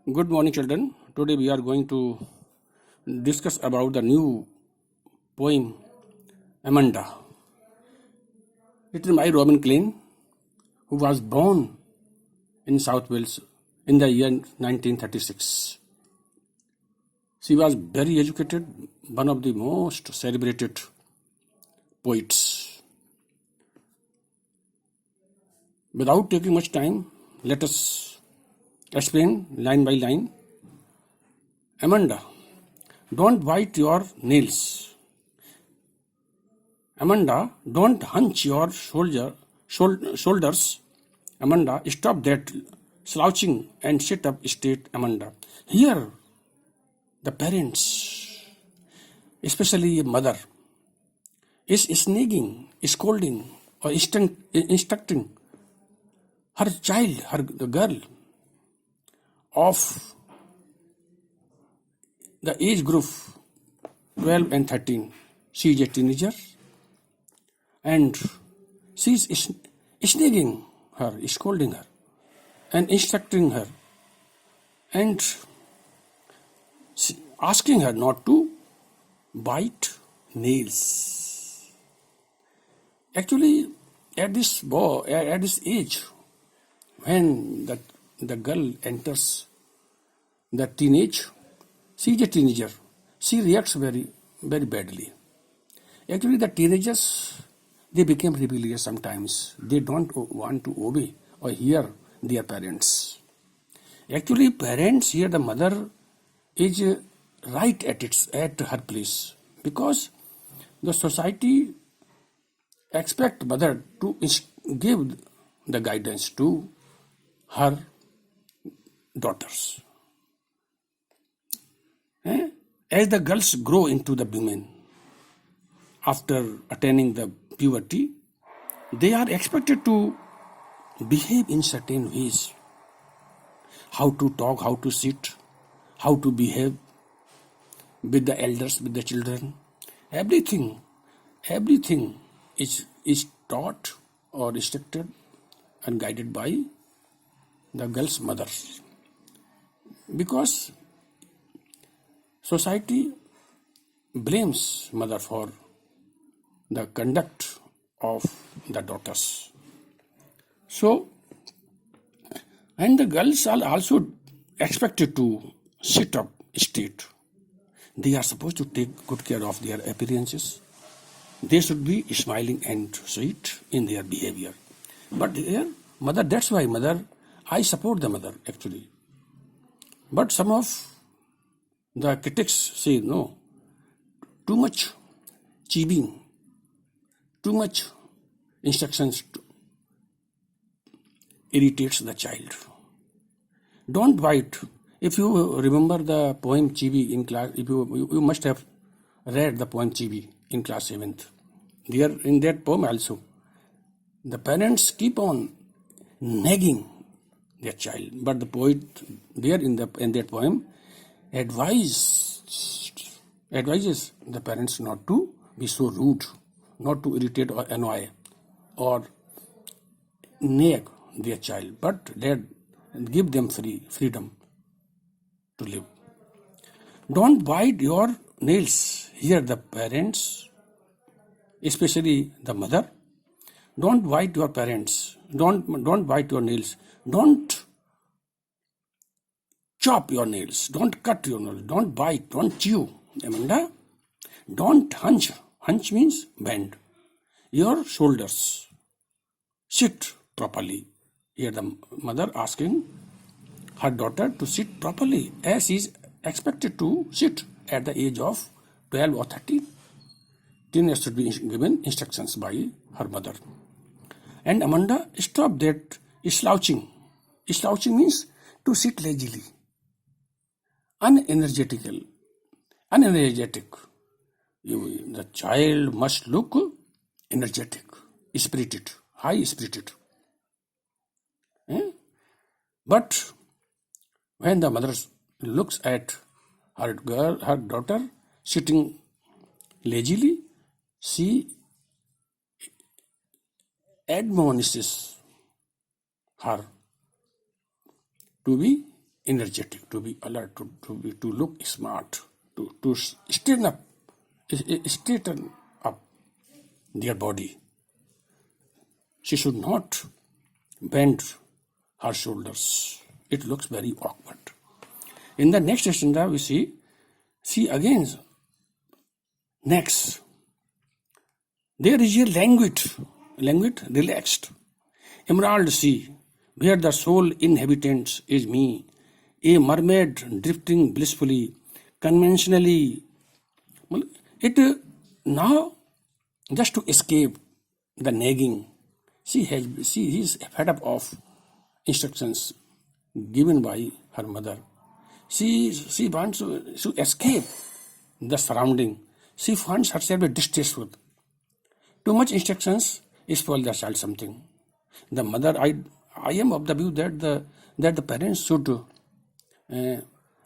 Good morning, children. Today we are going to discuss about the new poem Amanda, written by Robin Klein, who was born in South Wales in the year 1936. She was very educated, one of the most celebrated poets. Without taking much time, let us explain line by line. Amanda, don't bite your nails. Amanda, don't hunch your shoulders. Amanda, stop that slouching and sit up straight. Amanda, here the parents, especially a mother, is snagging, scolding, or instructing her child, the girl of the age group 12 and 13. She is a teenager and she is snagging her, scolding her, and instructing her, and asking her not to bite nails. Actually, at this age, when the girl enters the teenage, she is a teenager. She reacts very, very badly. Actually, the teenagers, they become rebellious sometimes. They don't want to obey or hear their parents. Actually, parents here, the mother is right at her place, because the society expect mother to give the guidance to her daughters. As the girls grow into the women after attaining the puberty, they are expected to behave in certain ways. How to talk, how to sit, how to behave with the elders, with the children. Everything is taught or instructed and guided by the girl's mother. Because society blames mother for the conduct of the daughters. So, and the girls are also expected to sit up straight. They are supposed to take good care of their appearances. They should be smiling and sweet in their behavior. But here, mother, that's why mother, I support the mother actually. But some of the critics say no, too much cheating, too much instructions irritates the child. Don't bite. If you remember the poem Chibi in class, if you must have read the poem Chibi in class 7th. There in that poem also, the parents keep on nagging their child, but the poet there in that poem advises the parents not to be so rude, not to irritate or annoy or nag their child, but give them freedom to live. Don't bite your nails. Here the parents, especially the mother, don't bite your parents. Don't bite your nails. Don't chop your nails. Don't cut your nails. Don't bite. Don't chew. Amanda, don't hunch. Hunch means bend your shoulders. Sit properly. Here the mother asking her daughter to sit properly as is expected to sit at the age of 12 or 13. Teenagers should be given instructions by her mother. And Amanda, stop that slouching. Slouching means to sit lazily, unenergetic. The child must look energetic, spirited, high spirited. But when the mother looks at her daughter sitting lazily, she admonishes her to be energetic, to be alert, to look smart, to straighten up their body. She should not bend her shoulders. It looks very awkward. In the next stanza, we see again, next, there is a languid, relaxed, emerald sea, where the sole inhabitant is me, a mermaid drifting blissfully, conventionally. It now, just to escape the nagging, she is fed up of instructions given by her mother. She wants to escape the surrounding. She finds herself distasteful. Too much instructions spoil the child something. The mother, I am of the view that the parents should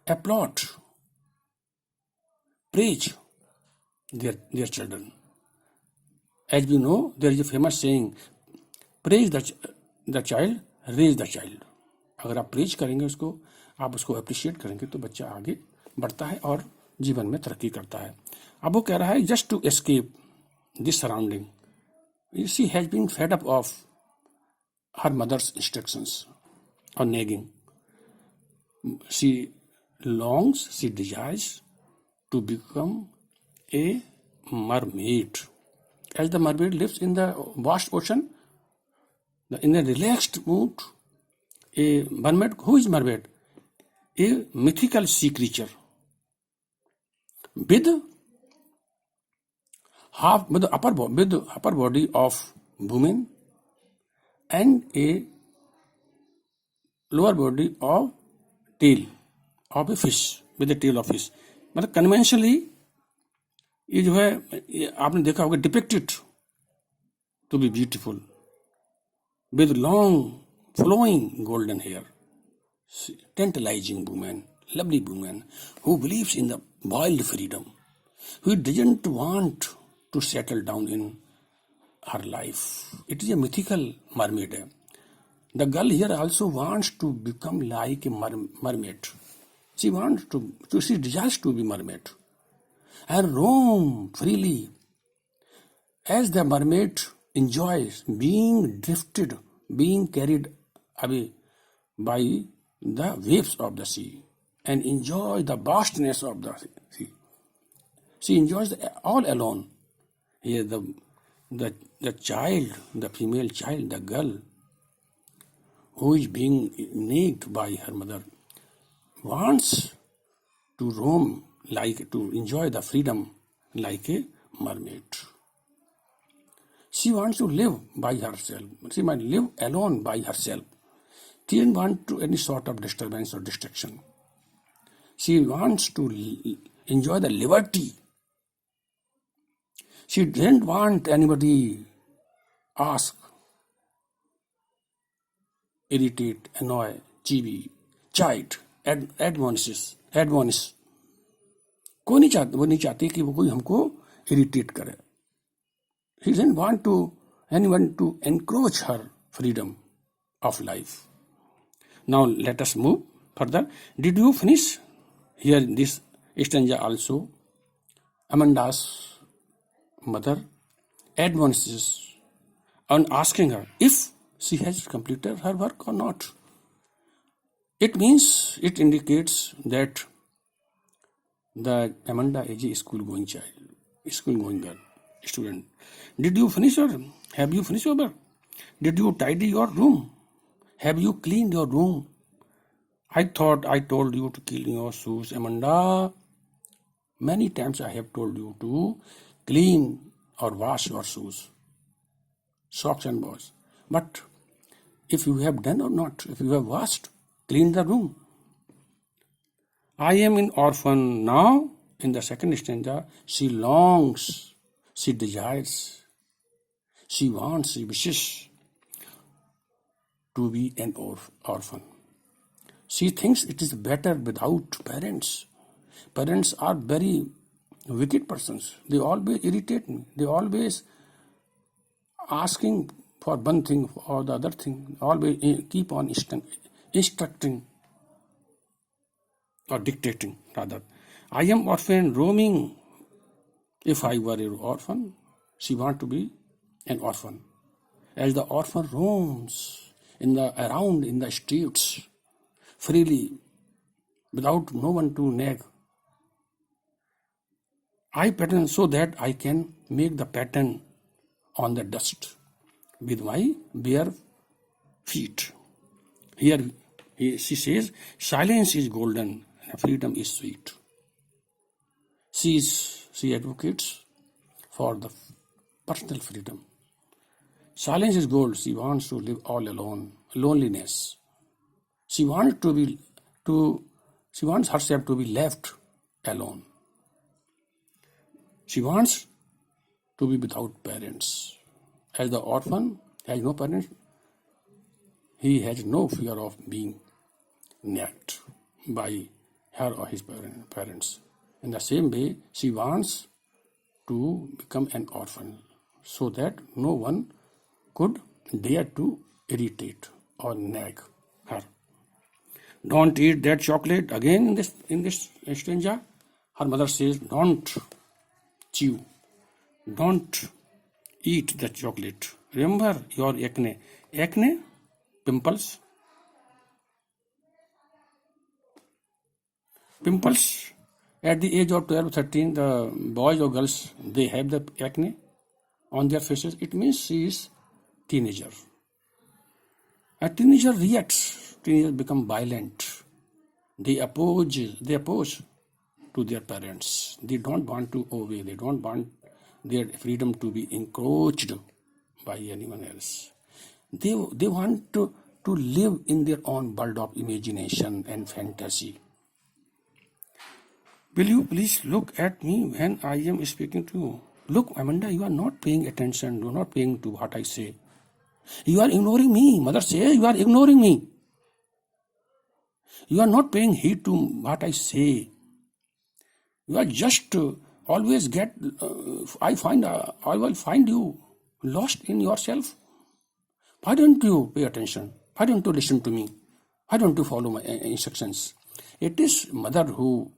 applaud, praise their children. As we know, there is a famous saying, praise the child, raise the child. अगर आप praise करेंगे उसको, आप उसको appreciate करेंगे, तो बच्चा आगे बढ़ता है और जीवन में तरक्की करता है. अब वो कह रहा है, just to escape this surrounding, she has been fed up of her mother's instructions or nagging. She longs, she desires to become a mermaid. As the mermaid lives in the vast ocean, in a relaxed mood, a mermaid, who is mermaid? A mythical sea creature with the upper body of woman and a lower body of tail of a fish, with the tail of fish. मतलब conventionally ये जो है, ये आपने देखा होगा, depicted to be beautiful with long flowing golden hair, tantalizing woman, lovely woman who believes in the wild freedom, who doesn't want to settle down in her life. It is a mythical mermaid. The girl here also wants to become like a mermaid. She wants she desires to be mermaid and roam freely. As the mermaid enjoys being drifted, being carried away by the waves of the sea, and enjoy the vastness of the sea. She enjoys all alone. Here the child, the female child, the girl who is being nagged by her mother, wants to roam, to enjoy the freedom like a mermaid. She wants to live by herself. She might live alone by herself. She doesn't want to any sort of disturbance or distraction. She wants to enjoy the liberty. She didn't want anybody ask, irritate, annoy, chibi, chide, admonish. वो नहीं चाहती कि वो कोई हमको irritate करे. He didn't want anyone to encroach her freedom of life. Now let us move further. Did you finish here this stanza also? Amanda's mother advances on asking her if she has completed her work or not. It indicates that the Amanda is a school-going girl, student. Did you finish have you finished your work? Did you tidy your room? Have you cleaned your room? I thought I told you to clean your shoes, Amanda. Many times I have told you to clean or wash your shoes, socks and balls. But if you have done or not, if you have washed, cleaned the room. I am an orphan now. In the second stanza, she longs, she desires, she wants, she wishes to be an orphan. She thinks it is better without parents. Parents are very wicked persons. They always irritate me. They always asking for one thing or the other thing. Always keep on instructing. or dictating rather. I am orphan roaming. If I were an orphan, she want to be an orphan. As the orphan roams around in the streets freely, without no one to nag, I pattern so that I can make the pattern on the dust with my bare feet. Here she says, silence is golden, and freedom is sweet. She advocates for the personal freedom. Silence is gold. She wants to live all alone. Loneliness. She wants herself to be left alone. She wants to be without parents. As the orphan has no parents, he has no fear of being nagged by her or his parents. In the same way, she wants to become an orphan so that no one could dare to irritate or nag her. Don't eat that chocolate. Again in this stanza, her mother says, don't chew, don't eat the chocolate. Remember your acne. Acne, pimples. Pimples at the age of 12, 13, the boys or girls, they have the acne on their faces. It means she is teenager. A teenager reacts. Teenagers become violent. They oppose to their parents. They don't want to obey. They don't want their freedom to be encroached by anyone else. They want to live in their own world of imagination and fantasy. Will you please look at me when I am speaking to you? Look, Amanda, you are not paying attention. You are not paying to what I say. You are ignoring me. Mother says you are ignoring me. You are not paying heed to what I say. You are just always I will find you lost in yourself. Why don't you pay attention? Why don't you listen to me? Why don't you follow my instructions? It is mother who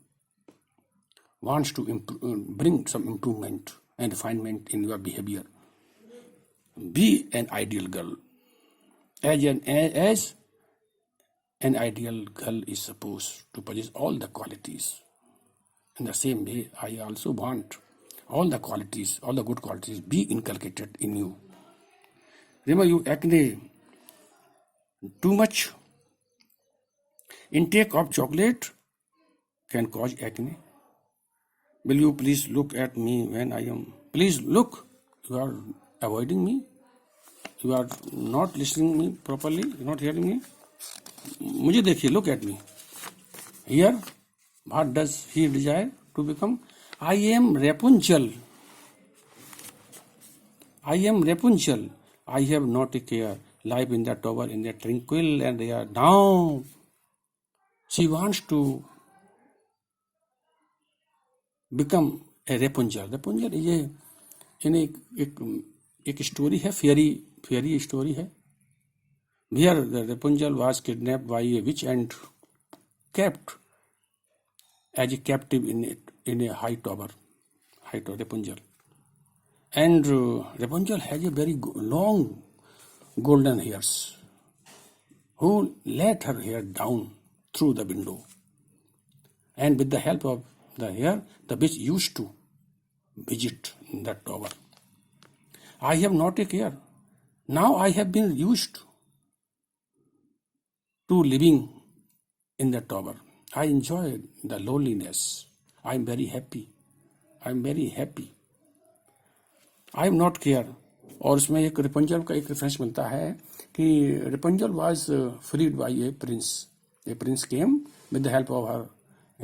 wants to bring some improvement and refinement in your behavior. Be an ideal girl. As an ideal girl is supposed to possess all the qualities. In the same way, I also want all the qualities, all the good qualities be inculcated in you. Remember, you acne. Too much intake of chocolate can cause acne. Will you please look at me when I am... Please look. You are avoiding me. You are not listening me properly. You are not hearing me. मुझे देखिए, look at me. Here, what does he desire to become? I am Rapunzel. I am Rapunzel. I have not a care. Life in the tower, in the tranquil, and they are down. She wants to become a Rapunzel. Rapunzel ये एक story है, फेरी story है. Where the Rapunzel was kidnapped by a witch and kept as a captive in a high tower, Rapunzel. And Rapunzel has a very long golden hairs, who let her hair down through the window. And with the help of the hair, the witch used to visit the tower. I have not a care. Now I have been used to living in the tower. I enjoy the loneliness. I am very happy. I am very happy. I am not care. और उसमें एक Rapunzel का एक reference मिलता है कि Rapunzel was freed by a prince. A prince came with the help of her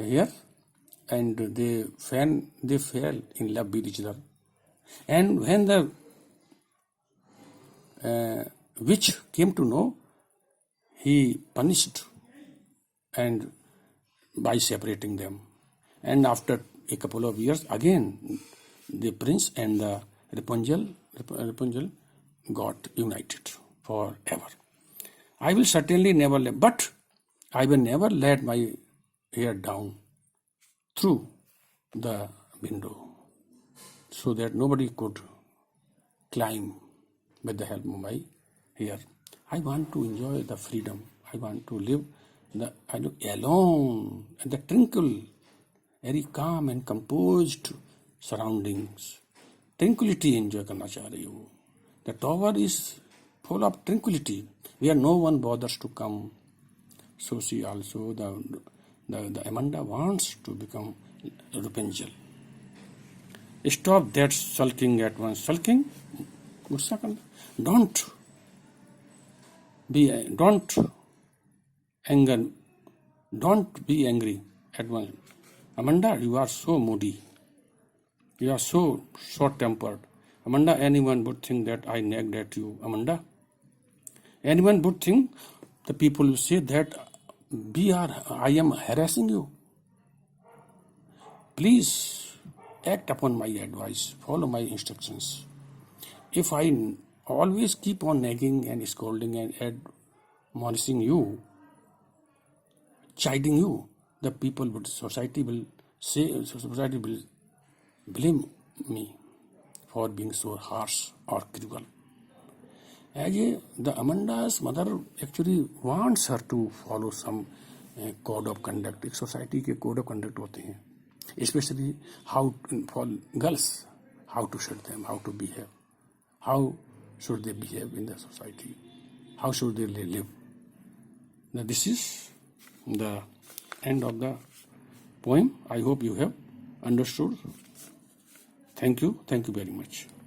hair, and they fell in love with each other. And when the witch came to know, he punished and by separating them. And after a couple of years, again the prince and the Rapunzel got united forever. I will certainly never let my hair down through the window so that nobody could climb with the help of my hair. I want to enjoy the freedom. I want to live alone in the tranquil, very calm and composed surroundings. Tranquility enjoy करना चाह रही हो. The tower is full of tranquility, where no one bothers to come. So she also, the Amanda wants to become Rapunzel. Stop that sulking at once. Sulking? गुस्सा करना. Don't be angry at once. Amanda, you are so moody. You are so short-tempered. Amanda, anyone would think that I nagged at you. Amanda, anyone would think, the people will say that I am harassing you. Please act upon my advice. Follow my instructions. If I always keep on nagging and scolding and admonishing you, chiding you, society will blame me for being so harsh or cruel. The Amanda's mother actually wants her to follow some code of conduct. एक society के code of conduct होते हैं, especially how for girls, how to should them, how to behave, how should they behave in the society, how should they live. Now this is the end of the poem. I hope you have understood. Thank you very much.